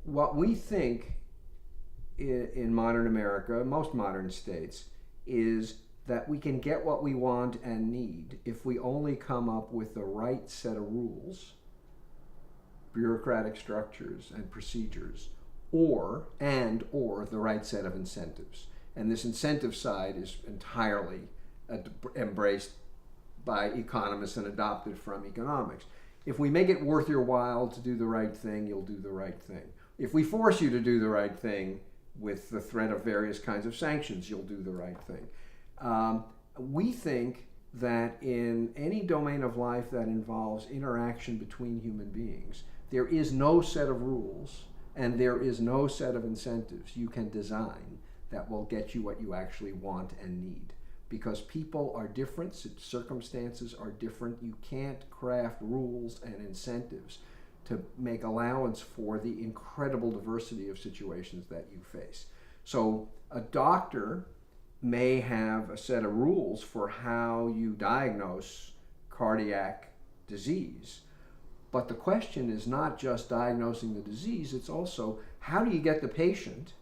what we think in modern America, most modern states, is that we can get what we want and need if we only come up with the right set of rules, bureaucratic structures and procedures, or the right set of incentives. And this incentive side is entirely embraced by economists and adopted from economics. If we make it worth your while to do the right thing, you'll do the right thing. If we force you to do the right thing with the threat of various kinds of sanctions, you'll do the right thing. We think that in any domain of life that involves interaction between human beings, there is no set of rules and there is no set of incentives you can design that will get you what you actually want and need. Because people are different, circumstances are different. You can't craft rules and incentives to make allowance for the incredible diversity of situations that you face. So a doctor may have a set of rules for how you diagnose cardiac disease. But the question is not just diagnosing the disease, it's also how do you get the patient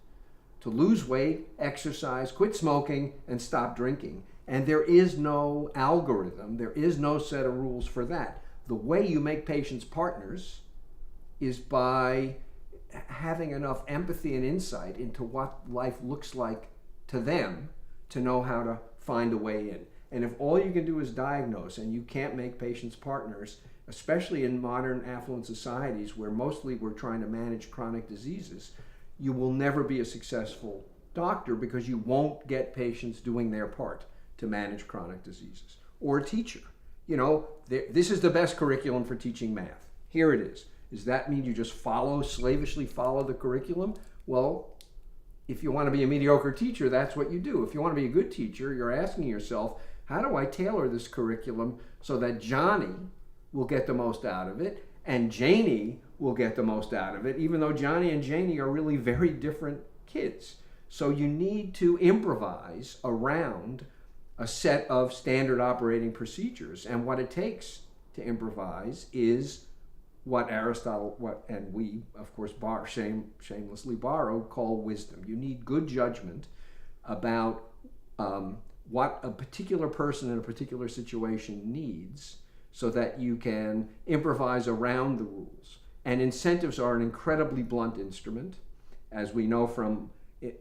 to lose weight, exercise, quit smoking, and stop drinking. And there is no algorithm, there is no set of rules for that. The way you make patients partners is by having enough empathy and insight into what life looks like to them to know how to find a way in. And if all you can do is diagnose and you can't make patients partners, especially in modern affluent societies where mostly we're trying to manage chronic diseases, you will never be a successful doctor because you won't get patients doing their part to manage chronic diseases. Or a teacher. You know, this is the best curriculum for teaching math. Here it is. Does that mean you just slavishly follow the curriculum? Well, if you want to be a mediocre teacher, that's what you do. If you want to be a good teacher, you're asking yourself, how do I tailor this curriculum so that Johnny will get the most out of it and Janie will get the most out of it, even though Johnny and Janie are really very different kids. So you need to improvise around a set of standard operating procedures. And what it takes to improvise is what Aristotle, and we, of course, shamelessly borrowed, call wisdom. You need good judgment about what a particular person in a particular situation needs so that you can improvise around the rules. And incentives are an incredibly blunt instrument. As we know from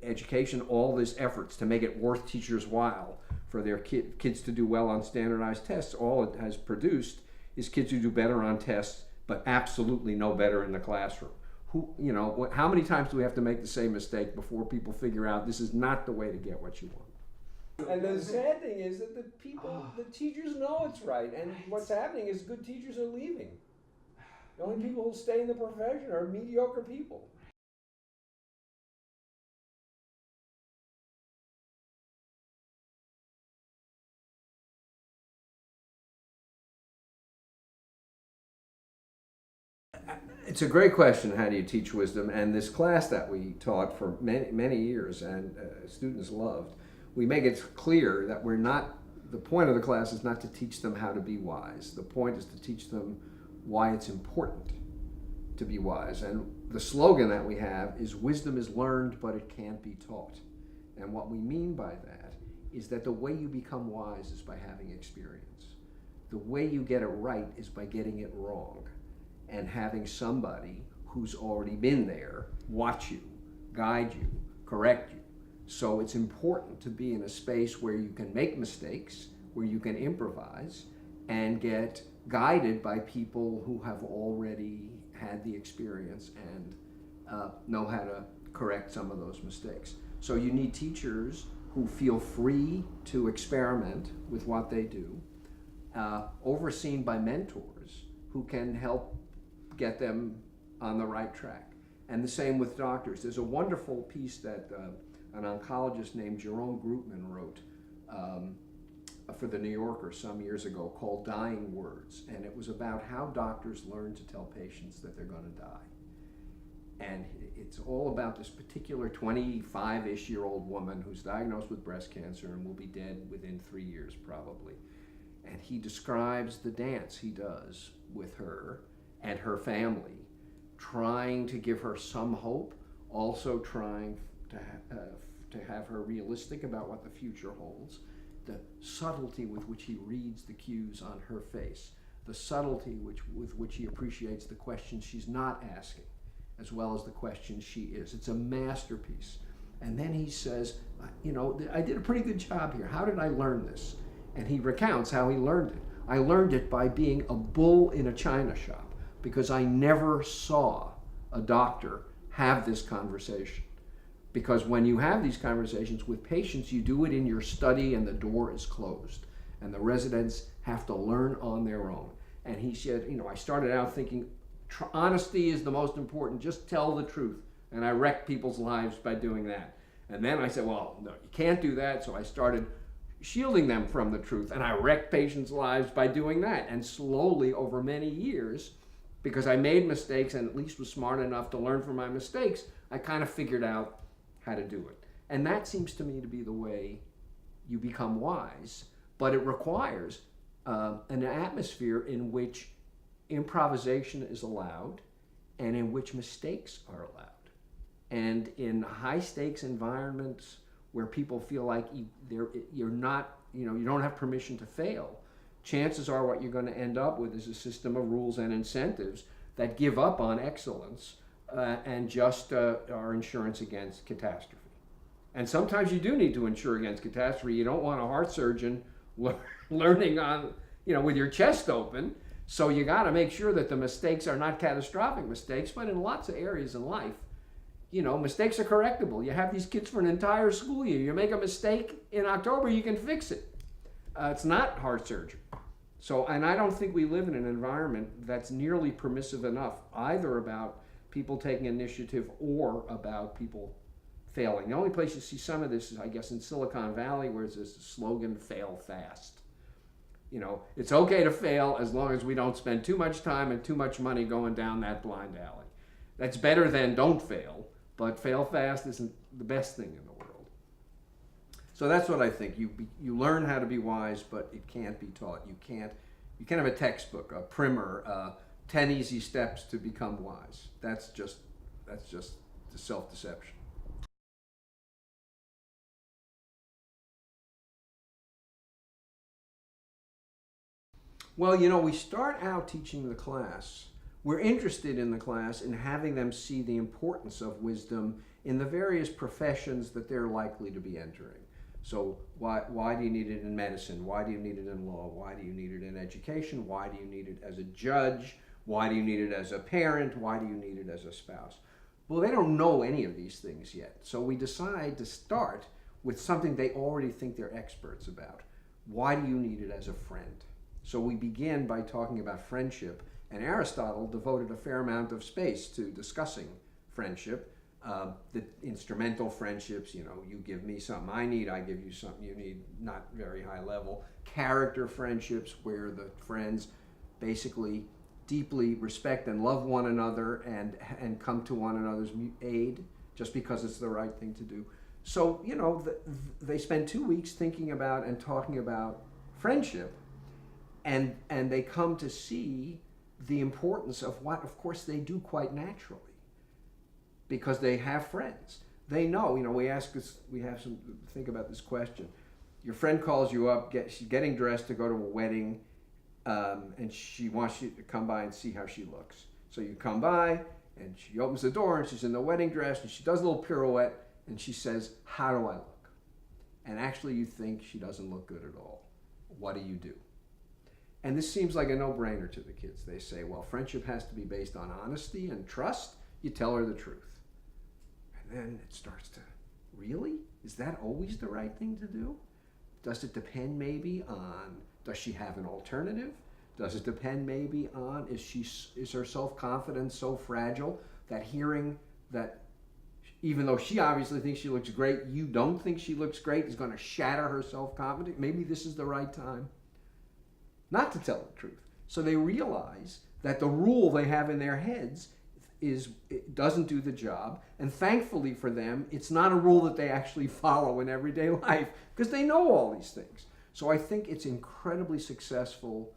education, all these efforts to make it worth teachers' while for their kids to do well on standardized tests, all it has produced is kids who do better on tests but absolutely no better in the classroom. How many times do we have to make the same mistake before people figure out this is not the way to get what you want? And the sad thing is that the teachers know it's right, and what's happening is good teachers are leaving. The only people who stay in the profession are mediocre people. It's a great question, how do you teach wisdom? And this class that we taught for many, many years and students loved, we make it clear that the point of the class is not to teach them how to be wise. The point is to teach them why it's important to be wise. And the slogan that we have is wisdom is learned, but it can't be taught. And what we mean by that is that the way you become wise is by having experience. The way you get it right is by getting it wrong and having somebody who's already been there watch you, guide you, correct you. So it's important to be in a space where you can make mistakes, where you can improvise, and get guided by people who have already had the experience and know how to correct some of those mistakes. So you need teachers who feel free to experiment with what they do, overseen by mentors who can help get them on the right track. And the same with doctors. There's a wonderful piece that an oncologist named Jerome Groopman wrote for the New Yorker some years ago called Dying Words. And it was about how doctors learn to tell patients that they're going to die. And it's all about this particular 25-ish-year-old woman who's diagnosed with breast cancer and will be dead within 3 years probably. And he describes the dance he does with her and her family trying to give her some hope, also trying to have her realistic about what the future holds, the subtlety with which he reads the cues on her face, the subtlety with which he appreciates the questions she's not asking, as well as the questions she is. It's a masterpiece. And then he says, I did a pretty good job here. How did I learn this? And he recounts how he learned it. I learned it by being a bull in a china shop, because I never saw a doctor have this conversation. Because when you have these conversations with patients, you do it in your study and the door is closed. And the residents have to learn on their own. And he said, I started out thinking, honesty is the most important. Just tell the truth. And I wrecked people's lives by doing that. And then I said, well, no, you can't do that. So I started shielding them from the truth. And I wrecked patients' lives by doing that. And slowly, over many years, because I made mistakes and at least was smart enough to learn from my mistakes, I kind of figured out how to do it. And that seems to me to be the way you become wise, but it requires an atmosphere in which improvisation is allowed and in which mistakes are allowed. And in high stakes environments where people feel like you're not, you don't have permission to fail, chances are what you're going to end up with is a system of rules and incentives that give up on excellence and just are insurance against catastrophe. And sometimes you do need to insure against catastrophe. You don't want a heart surgeon learning on, with your chest open. So you got to make sure that the mistakes are not catastrophic mistakes, but in lots of areas in life, mistakes are correctable. You have these kids for an entire school year. You make a mistake in October, you can fix it. It's not heart surgery. So, and I don't think we live in an environment that's nearly permissive enough, either about people taking initiative or about people failing. The only place you see some of this is, I guess, in Silicon Valley, where there's this slogan, fail fast. It's okay to fail as long as we don't spend too much time and too much money going down that blind alley. That's better than don't fail, but fail fast isn't the best thing in the world. So that's what I think. You learn how to be wise, but it can't be taught. You can't have a textbook, a primer, 10 easy steps to become wise. That's just the self-deception. Well, we start out teaching the class. We're interested in the class in having them see the importance of wisdom in the various professions that they're likely to be entering. So why do you need it in medicine? Why do you need it in law? Why do you need it in education? Why do you need it as a judge? Why do you need it as a parent? Why do you need it as a spouse? Well, they don't know any of these things yet. So we decide to start with something they already think they're experts about. Why do you need it as a friend? So we begin by talking about friendship, and Aristotle devoted a fair amount of space to discussing friendship. The instrumental friendships, you give me something I need, I give you something you need, not very high level. Character friendships, where the friends basically deeply respect and love one another and come to one another's aid just because it's the right thing to do. So, they spend 2 weeks thinking about and talking about friendship, and they come to see the importance of what, of course, they do quite naturally, because they have friends. They know, we think about this question. Your friend calls you up, she's getting dressed to go to a wedding, and she wants you to come by and see how she looks. So you come by, and she opens the door, and she's in the wedding dress, and she does a little pirouette, and she says, how do I look? And actually you think she doesn't look good at all. What do you do? And this seems like a no-brainer to the kids. They say, well, friendship has to be based on honesty and trust. You tell her the truth. And then it starts to, really? Is that always the right thing to do? Does it depend maybe on, does she have an alternative? Does it depend maybe on, is her self-confidence so fragile that hearing that even though she obviously thinks she looks great, you don't think she looks great is going to shatter her self-confidence? Maybe this is the right time not to tell the truth. So they realize that the rule they have in their heads it doesn't do the job, and thankfully for them, it's not a rule that they actually follow in everyday life, because they know all these things. So I think it's incredibly successful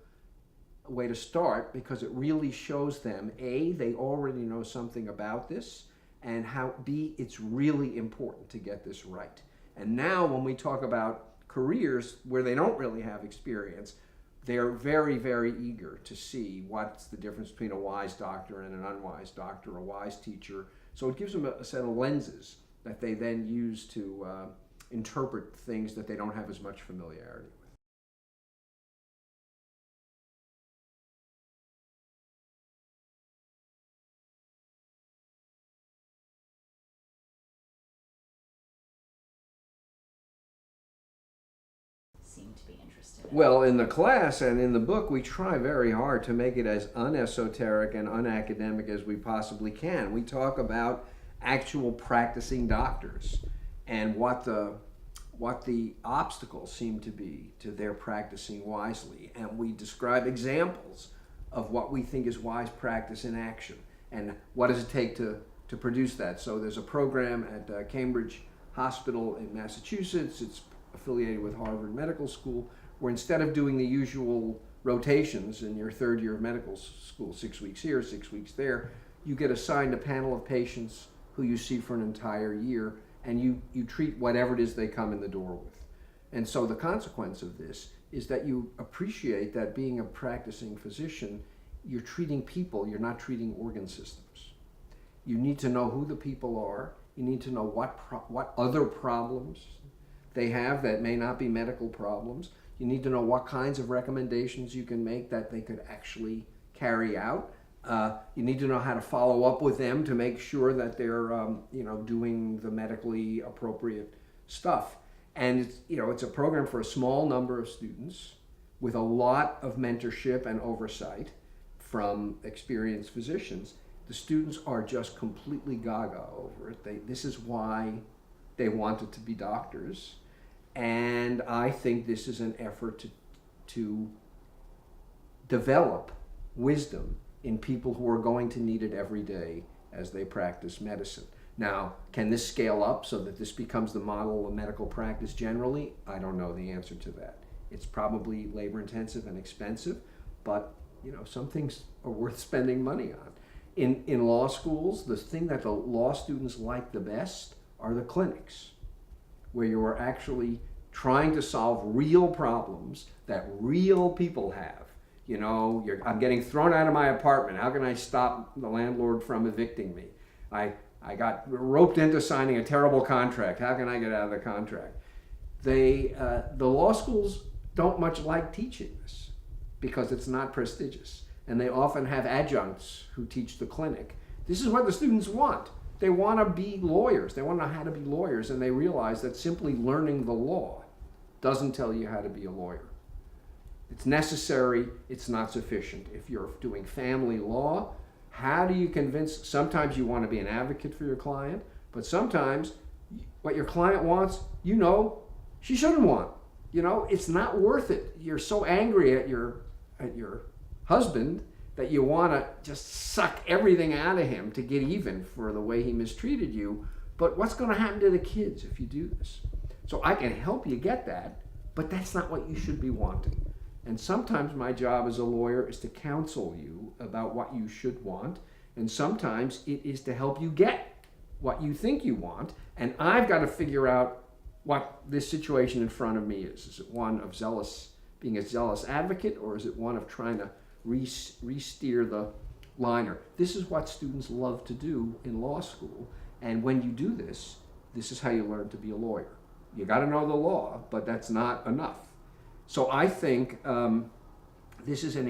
way to start, because it really shows them, A, they already know something about this, and how, B, it's really important to get this right. And now when we talk about careers where they don't really have experience, they're very, very eager to see what's the difference between a wise doctor and an unwise doctor, a wise teacher. So it gives them a set of lenses that they then use to interpret things that they don't have as much familiarity with. Seem to be interested in. Well, in the class and in the book, we try very hard to make it as unesoteric and unacademic as we possibly can. We talk about actual practicing doctors and what the obstacles seem to be to their practicing wisely. And we describe examples of what we think is wise practice in action and what does it take to produce that. So there's a program at Cambridge Hospital in Massachusetts. It's affiliated with Harvard Medical School, where instead of doing the usual rotations in your third year of medical school, 6 weeks here, 6 weeks there, you get assigned a panel of patients who you see for an entire year, and you treat whatever it is they come in the door with. And so the consequence of this is that you appreciate that being a practicing physician, you're treating people, you're not treating organ systems. You need to know who the people are. You need to know what other problems they have that may not be medical problems. You need to know what kinds of recommendations you can make that they could actually carry out. You need to know how to follow up with them to make sure that they're doing the medically appropriate stuff. And it's a program for a small number of students with a lot of mentorship and oversight from experienced physicians. The students are just completely gaga over it. This is why they wanted to be doctors. And I think this is an effort to develop wisdom in people who are going to need it every day as they practice medicine. Now, can this scale up so that this becomes the model of medical practice generally? I don't know the answer to that. It's probably labor intensive and expensive, but some things are worth spending money on. In law schools, the thing that the law students like the best are the clinics, where you are actually trying to solve real problems that real people have. I'm getting thrown out of my apartment. How can I stop the landlord from evicting me? I got roped into signing a terrible contract. How can I get out of the contract? The law schools don't much like teaching this because it's not prestigious. And they often have adjuncts who teach the clinic. This is what the students want. They want to be lawyers. They want to know how to be lawyers, and they realize that simply learning the law doesn't tell you how to be a lawyer. It's necessary, it's not sufficient. If you're doing family law, how do you convince, sometimes you want to be an advocate for your client, but sometimes what your client wants, she shouldn't want. It's not worth it. You're so angry at your husband that you want to just suck everything out of him to get even for the way he mistreated you. But what's going to happen to the kids if you do this? So I can help you get that, but that's not what you should be wanting. And sometimes my job as a lawyer is to counsel you about what you should want, and sometimes it is to help you get what you think you want, and I've got to figure out what this situation in front of me is. Is it one of being a zealous advocate, or is it one of trying to re-steer the liner? This is what students love to do in law school, and when you do this, this is how you learn to be a lawyer. You got to know the law, but that's not enough. So I think this is an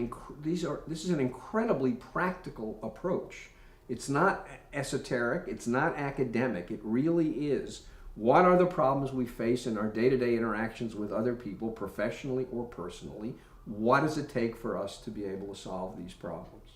incredibly practical approach. It's not esoteric. It's not academic. It really is. What are the problems we face in our day-to-day interactions with other people, professionally or personally? What does it take for us to be able to solve these problems?